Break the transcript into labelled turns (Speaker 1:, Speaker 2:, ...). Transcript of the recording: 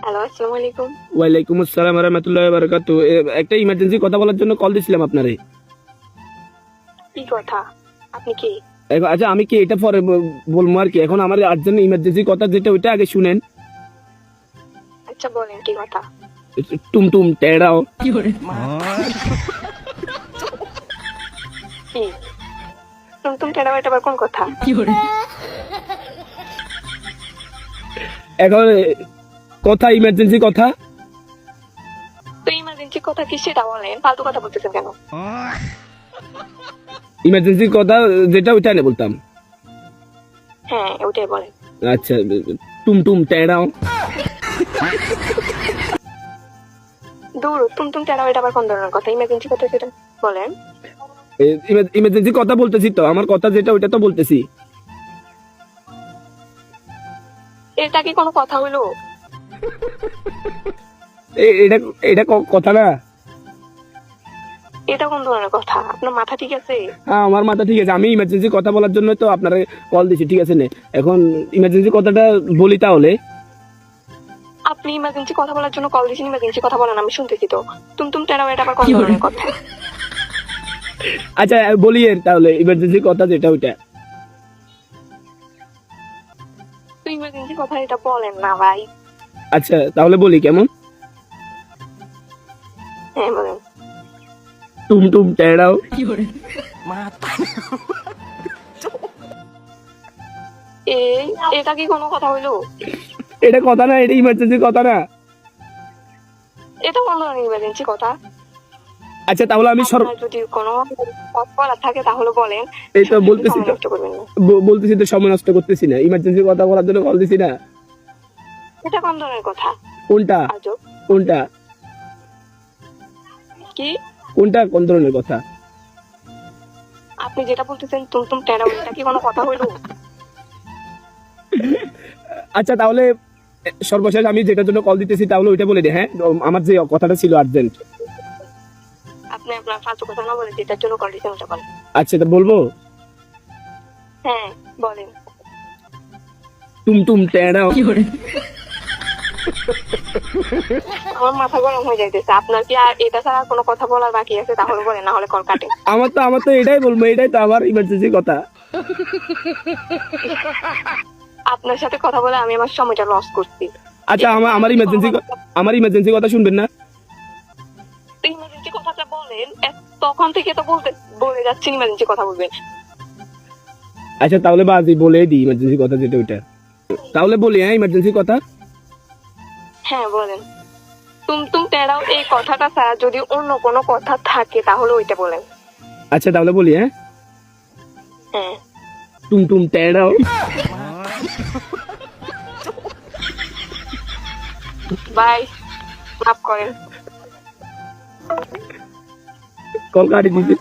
Speaker 1: Hello, আসসালামু আলাইকুম।
Speaker 2: ওয়ালাইকুম আসসালাম ওয়া রাহমাতুল্লাহি ওয়া বারাকাতুহু। একটা ইমার্জেন্সি কথা বলার জন্য কল দিছিলাম আপনারে।
Speaker 1: কি কথা? আপনি কে?
Speaker 2: আচ্ছা আমি কি এটা পরে বলবো আর কি, এখন আমার আর্জেন্ট ইমার্জেন্সি কথা যেটা ওইটা আগে শুনেন।
Speaker 1: আচ্ছা বলেন কি কথা?
Speaker 2: টুমটুম টেড়াও।
Speaker 1: কি? টুমটুম টেরা এটা আবার কোন কথা?
Speaker 2: এখন কথা ইমার্জেন্সি কথা।
Speaker 1: তো ইমার্জেন্সি কথা কি সেটা বলেন, ফালতু কথা বলতেছেন কেন?
Speaker 2: ইমার্জেন্সি কথা যেটা ওইটা না বলতাম।
Speaker 1: হ্যাঁ ওটাই বলেন।
Speaker 2: আচ্ছা টুমটুম টেড়াও।
Speaker 1: দূর, টুমটুম টেরা এটা আবার কোন ধরনের কথা? ইমার্জেন্সি কথা সেটা বলেন।
Speaker 2: ইমার্জেন্সি কথা বলতেছি তো, আমার কথা যেটা ওইটা তো বলতেছি।
Speaker 1: এটা কি কোনো কথা হলো?
Speaker 2: এটা এটা কথা না।
Speaker 1: এটা কোন ধরনের কথা? আপনার মাথা ঠিক আছে?
Speaker 2: হ্যাঁ আমার মাথা ঠিক আছে, আমি ইমার্জেন্সি কথা বলার জন্য তো আপনারা কল দিছি, ঠিক আছে না? এখন ইমার্জেন্সি কথাটা বলি তাহলে।
Speaker 1: আপনি ইমার্জেন্সি কথা বলার জন্য কল দিয়েছেন, ইমার্জেন্সি কথা বলেন, আমি শুনতেছি তো। টুমটুম টেরা এটা আবার কোন ধরনের কথা?
Speaker 2: আচ্ছা বলি এর তাহলে ইমার্জেন্সি কথা যেটা ওইটা।
Speaker 1: তো ইমার্জেন্সি কথা এটা বলেন না ভাই।
Speaker 2: আচ্ছা তাহলে বলি কেমন।
Speaker 1: হ্যাঁ বলেন।
Speaker 2: টুমটুম টেড়াও।
Speaker 1: এটা কি কোনো কথা হইলো?
Speaker 2: এটা কথা না, এটা ইমার্জেন্সি কথা না।
Speaker 1: এটা কোন ধরনের ইমার্জেন্সি কথা?
Speaker 2: আচ্ছা তাহলে আমি
Speaker 1: আপনার যদি কোনো কথা বলার থাকে তাহলে বলেন।
Speaker 2: এই তো বলতেছি
Speaker 1: সময়
Speaker 2: তো,
Speaker 1: নষ্ট করবেন না।
Speaker 2: বলতেছি তো সময় নষ্ট করতেছি না, ইমার্জেন্সি কথা বলার জন্য কল দিছি না।
Speaker 1: এটা কোন ধরনের কথা?
Speaker 2: কোনটা
Speaker 1: আজব।
Speaker 2: কোনটা
Speaker 1: কি?
Speaker 2: কোনটা কোন ধরনের কথা?
Speaker 1: আপনি যেটা বলতেছেন টুমটুম টেরা এটা কি কোনো কথা হইলো?
Speaker 2: আচ্ছা তাহলে সর্বশেষ আমি যেটার জন্য কল দিতেছি তাহলে ওইটা বলে দিই। হ্যাঁ আমার যে কথাটা ছিল আর্জেন্ট।
Speaker 1: আপনি আপনার ফালতু কথা না বলে যেটার জন্য কল দিয়েছেন ওটা বলেন।
Speaker 2: আচ্ছা তা বলবো।
Speaker 1: হ্যাঁ বলেন।
Speaker 2: টুমটুম টেড়াও।
Speaker 1: আমার মাথা গরম হয়ে যাইতেছে। আপনার কি আর এটা ছাড়া কোনো কথা বলার বাকি আছে? তাহলে বলেন, না হলে কল কাটে।
Speaker 2: আমার তো এটাই বলবো, এটাই তো আমার ইমার্জেন্সি কথা।
Speaker 1: আপনার সাথে কথা বলে আমি আমার সময়টা লস করছি।
Speaker 2: আচ্ছা আমার ইমার্জেন্সি কথা শুনবেন না?
Speaker 1: ইমার্জেন্সি কথাটা বলেন। তখন থেকে তো বলে যাচ্ছেন ইমার্জেন্সি কথা বলবেন।
Speaker 2: আচ্ছা তাহলে বাজি বলে দিই ইমার্জেন্সি কথা যেটা ওইটা। তাহলে বলি হ্যাঁ ইমার্জেন্সি কথা।
Speaker 1: হ্যাঁ বলেন। টুমটুম টেরাও এই কথাটা ছাড়া যদি অন্য কোনো কথা থাকে তাহলে ওইটা বলেন।
Speaker 2: আচ্ছা তাহলে বলি হ্যাঁ।
Speaker 1: হ্যাঁ।
Speaker 2: টুমটুম টেড়াও।
Speaker 1: বাই, মাফ করেন।
Speaker 2: কল কাটি দিতে।